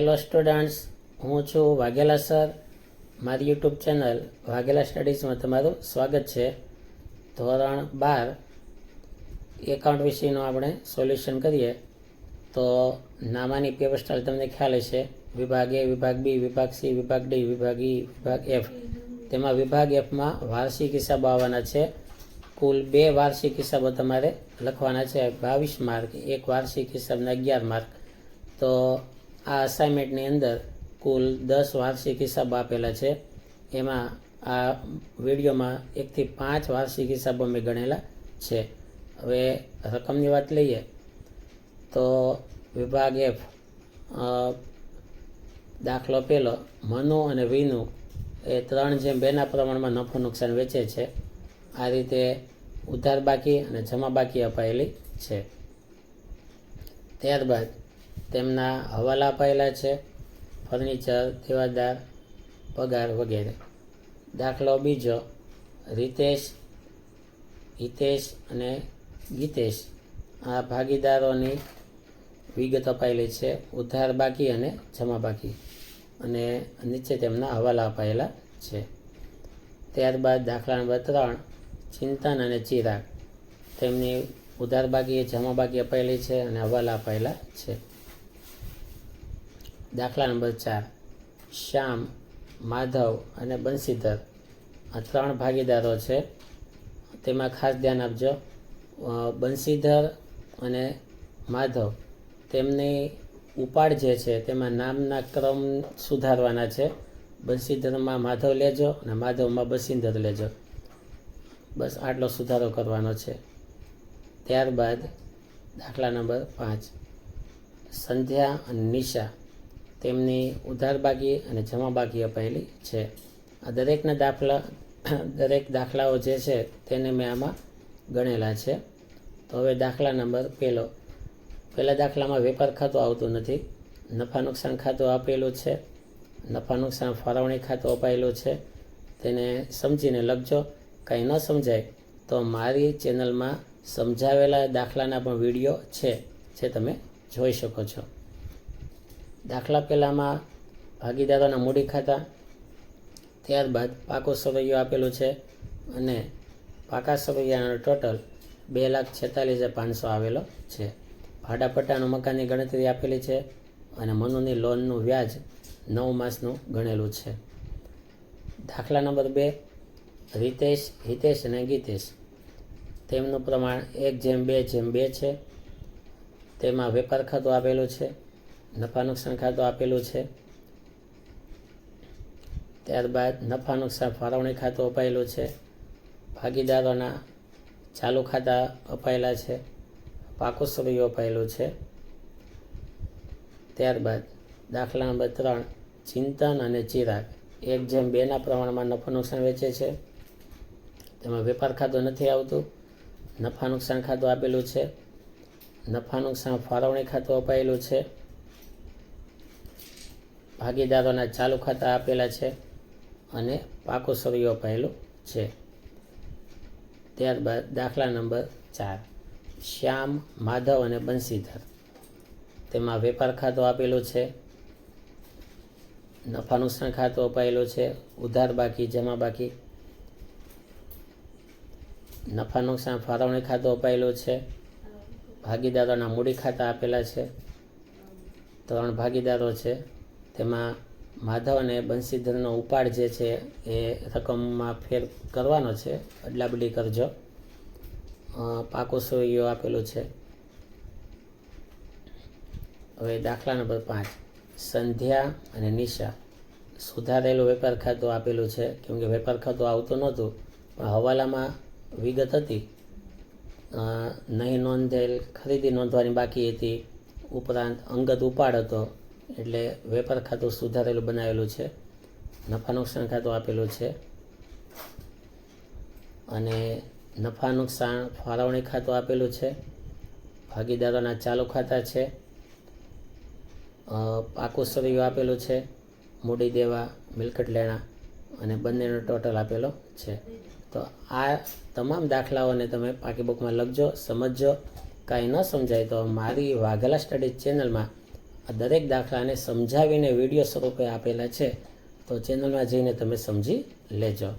Hello students, હું છું Vaghela sir. મારી યુટ્યુબ ચેનલ વાઘેલા સ્ટડીઝમાં તમારું સ્વાગત છે. ધોરણ 12 એકાઉન્ટ વિષયનું આપણે સોલ્યુશન કરીએ. તો નામાની વ્યવસ્થા તમને ખ્યાલ હશે. વિભાગ એ, વિભાગ બી, વિભાગ સી, વિભાગ ડી, વિભાગ ઈ, વિભાગ એફ. તેમાં વિભાગ એફમાં વાર્ષિક હિસાબો આવવાના છે. કુલ 2 વાર્ષિક હિસાબો તમારે લખવાના છે, 22 માર્ક. એક વાર્ષિક હિસાબના 11 માર્ક. તો આ અસાઇનમેન્ટની અંદર કુલ 10 વાર્ષિક હિસાબો આપેલા છે. એમાં આ વિડીયોમાં 1 થી 5 વાર્ષિક હિસાબો મેં ગણેલા છે. હવે રકમની વાત લઈએ તો વિભાગ એફ, દાખલો પહેલો, મનુ અને વિનુ એ 3:2 પ્રમાણમાં નફો નુકસાન વેચે છે. આ રીતે ઉધાર બાકી અને જમા બાકી અપાયેલી છે. ત્યારબાદ તેમના હવાલા અપાયેલા છે: ફર્નિચર, દેવાદાર, પગાર વગેરે. દાખલો બીજો, રીતેશ, હિતેશ અને ગીતેશ આ ભાગીદારોની વિગત અપાયેલી છે: ઉધાર બાકી અને જમા બાકી, અને નીચે તેમના હવાલા અપાયેલા છે. ત્યારબાદ દાખલા નંબર 3, ચિંતન અને ચિરાગ, તેમની ઉધાર બાકી, જમા બાકી અપાયેલી છે અને હવાલા અપાયેલા છે. દાખલા નંબર 4, શ્યામ, માધવ અને બંસીધર આ 3 ભાગીદારો છે. તેમાં ખાસ ધ્યાન આપજો, બંસીધર અને માધવ તેમની ઉપાડ જે છે તેમાં નામના ક્રમ સુધારવાના છે. બંસીધરમાં માધવ લેજો અને માધવમાં બંસીધર લેજો. બસ આટલો સુધારો કરવાનો છે. ત્યારબાદ દાખલા નંબર 5, સંધ્યા અને નિશા, તેમની ઉધાર બાકી અને જમા બાકી અપાયેલી છે. આ દરેક દાખલાઓ જે છે તેને મેં આમાં ગણેલા છે. તો હવે દાખલા નંબર પહેલા દાખલામાં વેપાર ખાતું આવતું નથી. નફા નુકસાન ખાતું આપેલું છે. નફા નુકસાન ફાળવણી ખાતું અપાયેલું છે. તેને સમજીને લખજો. કંઈ ન સમજાય તો મારી ચેનલમાં સમજાવેલા દાખલાના પણ વિડીયો છે, જે તમે જોઈ શકો છો. દાખલા પહેલામાં ભાગીદારોના મૂડી ખાતા, ત્યારબાદ પાકો સરવૈયો આપેલું છે અને પાકા સરવૈયાનો ટોટલ 2,46,500 આવેલો છે. ભાડા પટ્ટાનું મકાનની ગણતરી આપેલી છે અને મનુની લોનનું વ્યાજ 9 માસનું ગણેલું છે. દાખલા નંબર 2, રીતેશ, હિતેશ અને ગીતેશ, તેમનું પ્રમાણ 1:2:2 છે. તેમાં વેપાર ખાતું આપેલું છે, નફા નુકસાન ખાતું આપેલું છે. ત્યારબાદ નફા નુકસાન ફાળવણી ખાતું અપાયેલું છે. ભાગીદારોના ચાલુ ખાતા અપાયેલા છે. પાકો સરવૈયો અપાયેલું છે. ત્યારબાદ દાખલા નંબર 3, ચિંતન અને ચિરાગ 1:2 પ્રમાણમાં નફા નુકસાન વેચે છે. તેમાં વેપાર ખાતું નથી આવતું. નફા નુકસાન ખાતું આપેલું છે. નફા નુકસાન ફાળવણી ખાતું અપાયેલું છે. ભાગીદારોના ચાલુ ખાતા આપેલા છે અને પાકો સરવૈયો અપાયેલું છે. ત્યારબાદ દાખલા નંબર 4, શ્યામ, માધવ અને બંસીધર, તેમાં વેપાર ખાતું આપેલું છે. નફા નુકસાન ખાતું અપાયેલું છે. ઉધાર બાકી, જમા બાકી. નફા નુકસાન ફાળવણી ખાતું અપાયેલું છે. ભાગીદારોના મૂડી ખાતા આપેલા છે. 3 ભાગીદારો છે. તેમાં માધવ અને બંસીધરનો ઉપાડ જે છે એ રકમમાં ફેર કરવાનો છે, અદલાબદલી કરજો. પાકો સરવૈયો આપેલું છે. હવે દાખલા નંબર 5, સંધ્યા અને નિશા, સુધારેલું વેપાર ખાતું આપેલું છે. કેમકે વેપાર ખાતું આવતું નહોતું, પણ હવાલામાં વિગત હતી, નહીં નોંધેલ ખરીદી નોંધવાની બાકી હતી, ઉપરાંત અંગત ઉપાડ હતો, એટલે વેપાર ખાતું સુધારેલું બનાવેલું છે. નફા નુકસાન ખાતું આપેલું છે અને નફા નુકસાન ફાળવણી ખાતું આપેલું છે. ભાગીદારોના ચાલુ ખાતા છે. પાકો સરવૈયો આપેલું છે. મૂડી દેવા, મિલકત લેણા અને બંનેનો ટોટલ આપેલો છે. તો આ તમામ દાખલાઓને તમે પાકી બુકમાં લખજો, સમજજો. કાંઈ ન સમજાય તો મારી વાઘેલા સ્ટડીઝ ચેનલમાં આ દરેક દાખલાને સમજાવીને વિડીયો સ્વરૂપે આપેલા છે, તો ચેનલમાં જઈને તમે સમજી લેજો.